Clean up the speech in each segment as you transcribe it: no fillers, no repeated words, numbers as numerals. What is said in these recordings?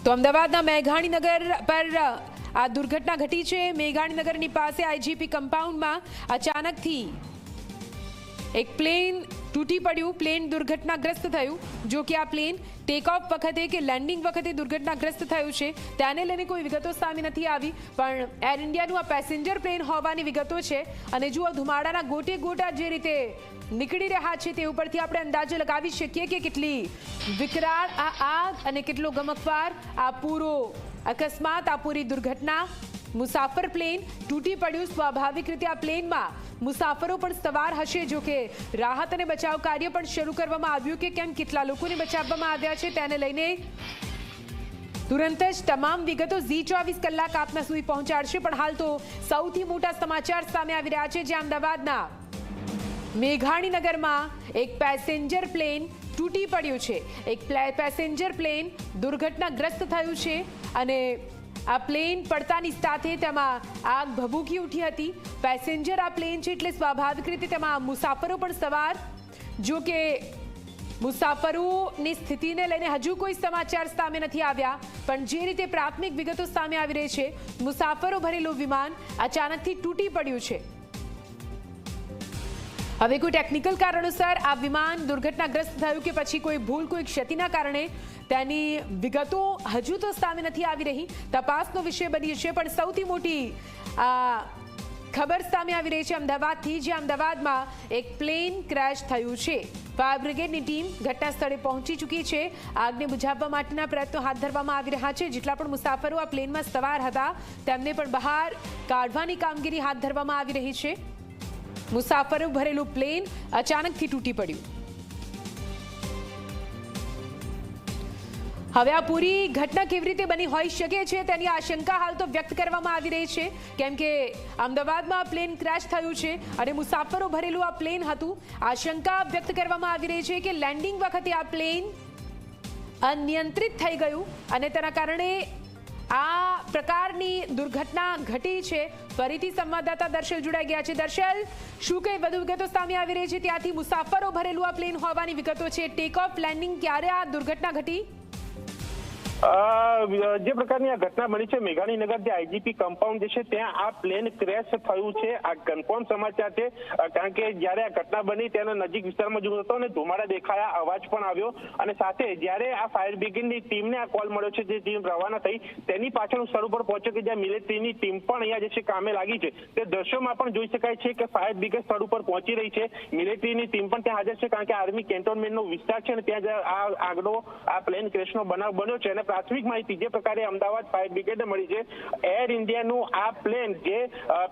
તો અમદાવાદના મેઘાણીનગર પર આ દુર્ઘટના ઘટી છે। મેઘાણીનગરની પાસે આઈજીપી કમ્પાઉન્ડમાં અચાનકથી એક પ્લેન તૂટી પડ્યું, પ્લેન દુર્ઘટનાગ્રસ્ત થયું। જો કે આ પ્લેન ટેક ઓફ વખતે કે લેન્ડિંગ વખતે દુર્ઘટનાગ્રસ્ત થયું છે, તેને લઈને કોઈ વિગતો સામે નથી આવી, પણ એર ઇન્ડિયાનું આ પેસેન્જર પ્લેન હોવાની વિગતો છે। અને જો ધુમાડાના ગોટે ગોટા જે રીતે નીકળી રહ્યા છે તે ઉપરથી આપણે અંદાજો લગાવી શકીએ કે કેટલી વિકરાળ આ આગ અને કેટલો ગમકવાર આ પૂરો અકસ્માત, આ પૂરી દુર્ઘટના। મુસાફર પ્લેન તૂટી પડ્યું। સ્વાભાવિક રીતે આ પ્લેનમાં મુસાફરો પણ સવાર હશે। જો કે રાહત અને બચાવ કાર્ય પણ શરૂ કરવામાં આવ્યું કે કેમ કેટલા લોકોને બચાવવામાં આવ્યા છે તેને લઈને તુરંત જ તમામ વિગતો Zee24 કલાક આપના સુધી પહોંચાડશે। પણ હાલ તો સૌથી મોટા સમાચાર સામે આવી રહ્યા છે, જ્યાં અમદાવાદના મેઘાણીનગરમાં એક પેસેન્જર પ્લેન તૂટી પડ્યું છે। એક પેસેન્જર પ્લેન દુર્ઘટનાગ્રસ્ત થયું છે અને આ પ્લેન પડતાની સાથે તેમાં આગ ભભૂકી ઉઠી હતી। પેસેન્જર આ પ્લેન છે એટલે સ્વાભાવિક રીતે તેમાં મુસાફરો પણ સવાર। જો કે મુસાફરોની સ્થિતિને લઈને હજુ કોઈ સમાચાર સામે નથી આવ્યા, પણ જે રીતે પ્રાથમિક વિગતો સામે આવી રહી છે, મુસાફરો ભરેલું વિમાન અચાનકથી તૂટી પડ્યું છે। હવે કોઈ ટેકનિકલ કારણોસર આ વિમાન દુર્ઘટનાગ્રસ્ત થયું કે પછી કોઈ ભૂલ, કોઈ ક્ષતિના કારણે, તેની વિગતો હજુ તો સામે નથી આવી રહી, તપાસનો વિષય બની છે। પણ સૌથી મોટી ખબર સામે આવી રહી છે અમદાવાદથી, જ્યાં અમદાવાદમાં એક પ્લેન ક્રેશ થયું છે। ફાયર બ્રિગેડની ટીમ ઘટના સ્થળે પહોંચી ચૂકી છે। આગને બુઝાવવા માટેના પ્રયત્નો હાથ ધરવામાં આવી રહ્યા છે। જેટલા પણ મુસાફરો આ પ્લેનમાં સવાર હતા તેમને પણ બહાર કાઢવાની કામગીરી હાથ ધરવામાં આવી રહી છે। મુસાફરો ભરેલું પ્લેન અચાનકથી તૂટી પડ્યું। હવે આ પૂરી ઘટના કેવી રીતે બની હોઈ શકે છે તેની આશંકા હાલ તો વ્યક્ત કરવામાં આવી રહી છે, કેમ કે અમદાવાદમાં પ્લેન ક્રેશ થયું છે અને મુસાફરો ભરેલું આ પ્લેન હતું। આશંકા વ્યક્ત કરવામાં આવી રહી છે કે લેન્ડિંગ વખતે આ પ્લેન અનિયંત્રિત થઈ ગયું અને તેના કારણે આ પ્રકારની દુર્ઘટના ઘટી છે। ફરીથી સંવાદદાતા દર્શલ જોડાઈ ગયા છે। દર્શલ, શું કઈ વધુ વિગતો સામે આવી રહી છે ત્યાંથી? મુસાફરો ભરેલું આ પ્લેન હોવાની વિગતો છે, ટેક ઓફ લેન્ડિંગ ક્યારે આ દુર્ઘટના ઘટી? જે પ્રકારની આ ઘટના બની છે, મેઘાણીનગર જે આઈજીપી કમ્પાઉન્ડ જે છે ત્યાં આ પ્લેન ક્રેશ થયું છે, આ કન્ફર્મ સમાચાર છે। કારણ કે જ્યારે આ ઘટના બની તેના નજીક વિસ્તારમાં જોયો હતો અને ધુમાડા દેખાયા, અવાજ પણ આવ્યો અને સાથે જ્યારે આ ફાયર બ્રિગેડની ટીમને આ કોલ મળ્યો છે, જે ટીમ રવાના થઈ તેની પાછળ સ્થળ ઉપર પહોંચ્યો કે જ્યાં મિલિટરીની ટીમ પણ અહીંયા જે છે કામે લાગી છે। તે દ્રશ્યોમાં પણ જોઈ શકાય છે કે ફાયર બ્રિગેડ સ્થળ ઉપર પહોંચી રહી છે, મિલિટરીની ટીમ પણ ત્યાં હાજર છે, કારણ કે આર્મી કેન્ટોનમેન્ટનો વિસ્તાર છે અને ત્યાં આ આગનો આ પ્લેન ક્રેશનો બનાવ બન્યો છે। અને પ્રાથમિક માહિતી જે પ્રકારે અમદાવાદ ફાયર બ્રિગેડને મળી છે, એર ઇન્ડિયાનું આ પ્લેન જે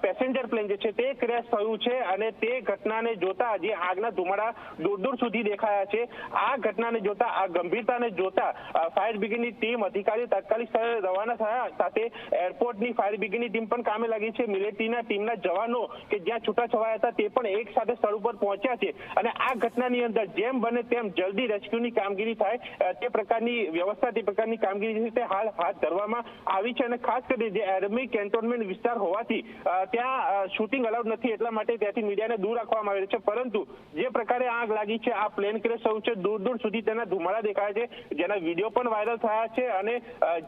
પેસેન્જર પ્લેન જે છે તે ક્રેશ થયું છે અને તે ઘટનાને જોતા જે આગના ધુમાડા દૂર દૂર સુધી દેખાયા છે, આ ઘટનાને જોતા, આ ગંભીરતાને જોતા ફાયર બ્રિગેડની ટીમ, અધિકારીઓ તાત્કાલિક સ્થળે રવાના થયા। સાથે એરપોર્ટની ફાયર બ્રિગેડની ટીમ પણ કામે લાગી છે, મિલિટરીના ટીમના જવાનો કે જ્યાં છૂટાછવાયા હતા તે પણ એક સાથે સ્થળ ઉપર પહોંચ્યા છે અને આ ઘટનાની અંદર જેમ બને તેમ જલ્દી રેસ્ક્યુની કામગીરી થાય તે પ્રકારની વ્યવસ્થા, તે પ્રકારની કામગીરી તે હાલ હાથ ધરવામાં આવી છે। અને ખાસ કરીને જે આર્મી કેન્ટોનમેન્ટ વિસ્તાર હોવાથી ત્યાં શૂટિંગ અલાઉડ નથી, એટલા માટે ત્યાંથી મીડિયાને દૂર રાખવામાં આવે છે। પરંતુ જે પ્રકારે આગ લાગી છે, આ પ્લેન ક્રેશ થયું છે, દૂર દૂર સુધી તેના ધુમાડા દેખાય છે, જેના વિડીયો પણ વાયરલ થયા છે અને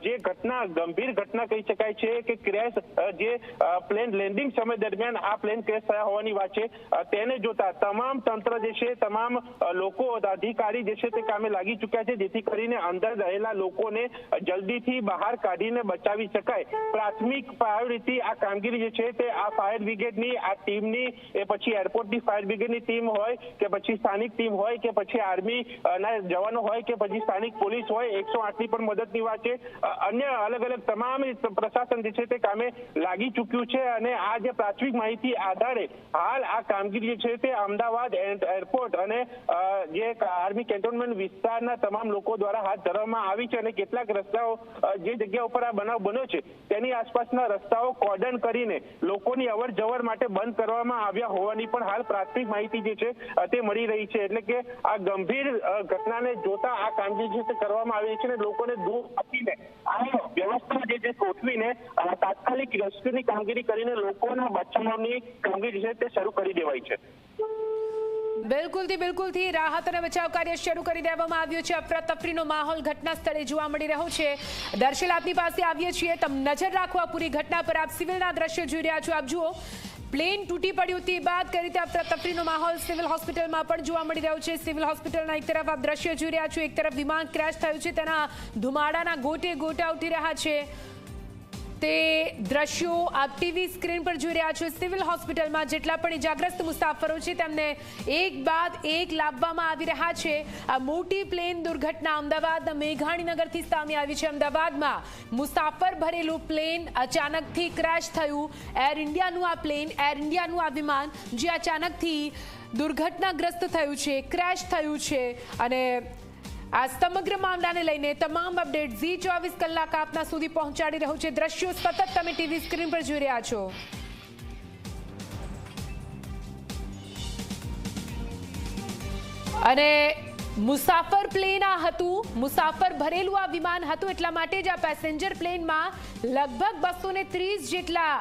જે ઘટના ગંભીર ઘટના કહી શકાય છે કે ક્રેશ, જે પ્લેન લેન્ડિંગ સમય દરમિયાન આ પ્લેન ક્રેશ થયા હોવાની વાત છે, તેને જોતા તમામ તંત્ર જે છે, તમામ લોકો, અધિકારી જે છે તે કામે લાગી ચૂક્યા છે, જેથી કરીને અંદર રહેલા લોકોને જલ્દીથી બહાર કાઢીને બચાવી શકાય। પ્રાથમિક પ્રાયોરિટી આ કામગીરી જે છે તે આ ફાયર બ્રિગેડની, આ ટીમની, એ પછી એરપોર્ટની ફાયર બ્રિગેડની ટીમ હોય કે પછી સ્થાનિક ટીમ હોય કે પછી આર્મી ના જવાનો હોય કે પછી સ્થાનિક પોલીસ હોય, 108ની પણ મદદની વાત છે, અન્ય અલગ અલગ તમામ પ્રશાસન જે છે તે કામે લાગી ચૂક્યું છે। અને આ જે પ્રાથમિક માહિતી આધારે હાલ આ કામગીરી જે છે તે અમદાવાદ એરપોર્ટ અને જે આર્મી કેન્ટોનમેન્ટ વિસ્તારના તમામ લોકો દ્વારા હાથ ધરવામાં આવી છે અને કેટલાક રસ્તાઓ, જે જગ્યા ઉપર આ બનાવ બન્યો છે તેની આસપાસના રસ્તાઓ કોર્ડન કરીને લોકોની અવર જવર માટે બંધ કરવામાં આવ્યા હોવાની પણ હાલ પ્રાથમિક માહિતી જે છે તે મળી રહી છે। એટલે કે આ ગંભીર ઘટનાને જોતા આ કામગીરી જે કરવામાં આવી છે અને લોકોને દૂર આપીને આ વ્યવસ્થા જે છે ગોઠવીને તાત્કાલિક રેસ્ક્યુની કામગીરી કરીને લોકોના બચાવની કામગીરી છે તે શરૂ કરી દેવાઈ છે। બિલકુલથી રાહત અને બચાવ કાર્ય શરૂ કરી દેવામાં આવ્યું છે। અફરાતફરીનો માહોલ ઘટના સ્થળે જોવા મળી રહ્યો છે। દર્શિલ આપની પાસે આવીએ છીએ, તમે નજર રાખો આ પૂરી ઘટના પર। આપ સિવિલના દ્રશ્યો જોઈ રહ્યા છો। આપ જુઓ, પ્લેન તૂટી પડ્યું તે બાદ કઈ રીતે અફરાતફરીનો માહોલ સિવિલ હોસ્પિટલમાં પણ જોવા મળી રહ્યો છે। સિવિલ હોસ્પિટલના એક તરફ આપ દ્રશ્યો જોઈ રહ્યા છો, એક તરફ વિમાન ક્રેશ થયું છે, તેના ધુમાડાના ગોટે ગોટા ઉઠી રહ્યા છે। તે દ્રશ્યો આપ ટીવી સ્ક્રીન પર જોઈ રહ્યા છો। સિવિલ હોસ્પિટલમાં જેટલા પણ ઇજાગ્રસ્ત મુસાફરો છે તેમને એક બાદ એક લાવવામાં આવી રહ્યા છે। આ મોટી પ્લેન દુર્ઘટના અમદાવાદના મેઘાણીનગરથી સામે આવી છે। અમદાવાદમાં મુસાફર ભરેલું પ્લેન અચાનકથી ક્રેશ થયું। એર ઇન્ડિયાનું આ પ્લેન, એર ઇન્ડિયાનું આ વિમાન જે અચાનકથી દુર્ઘટનાગ્રસ્ત થયું છે, ક્રેશ થયું છે। અને આ સમગ્ર મામલાને લઈને તમામ અપડેટ ઝી24 કલાક આપના સુધી પહોંચાડી રહ્યું છે। દ્રશ્યો સતત તમે ટીવી સ્ક્રીન પર જોઈ રહ્યા છો। અને મુસાફર પ્લેન આ હતું, મુસાફર ભરેલું આ વિમાન હતું, એટલા માટે જ આ પેસેન્જર પ્લેનમાં લગભગ 230 જેટલા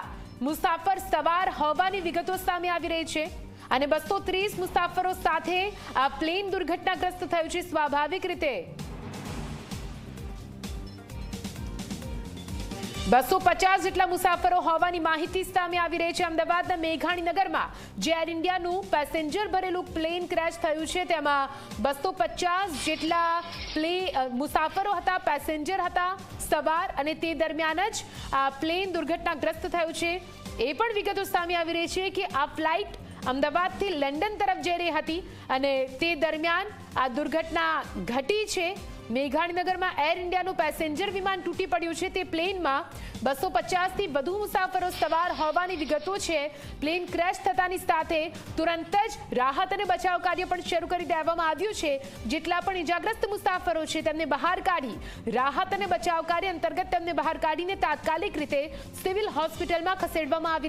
મુસાફર સવાર હોવાની વિગતો સામે આવી રહી છે। અને 230 મુસાફરો સાથે આ પ્લેન દુર્ઘટનાગ્રસ્ત થયું છે। સ્વાભાવિક રીતે 250 જેટલા મુસાફરો હોવાની માહિતી સામે આવી રહી છે। અમદાવાદના મેઘાણીનગરમાં જે એર ઇન્ડિયાનું પેસેન્જર ભરેલું પ્લેન ક્રેશ થયું છે તેમાં 250 જેટલા મુસાફરો હતા, પેસેન્જર હતા સવાર, અને તે દરમિયાન જ આ પ્લેન દુર્ઘટનાગ્રસ્ત થયું છે। એ પણ વિગતો સામે આવી રહી છે કે આ ફ્લાઇટ અમદાવાદથી લંડન તરફ જઈ રહી હતી અને તે દરમિયાન આ દુર્ઘટના ઘટી છે। મેઘાણીનગરમાં એર ઇન્ડિયાનું પેસેન્જર વિમાન તૂટી પડ્યું છે। તે પ્લેનમાં 250 થી વધુ મુસાફરો સવાર હોવાની વિગતો છે। પ્લેન ક્રેશ થતાની સાથે તુરંત જ રાહત અને બચાવ કાર્ય પણ શરૂ કરી દેવામાં આવ્યું છે। જેટલા પણ ઇજાગ્રસ્ત મુસાફરો છે તેમને બહાર કાઢી રાહત અને બચાવ કાર્ય અંતર્ગત તેમને બહાર કાઢીને તાત્કાલિક રીતે સિવિલ હોસ્પિટલમાં ખસેડવામાં આવી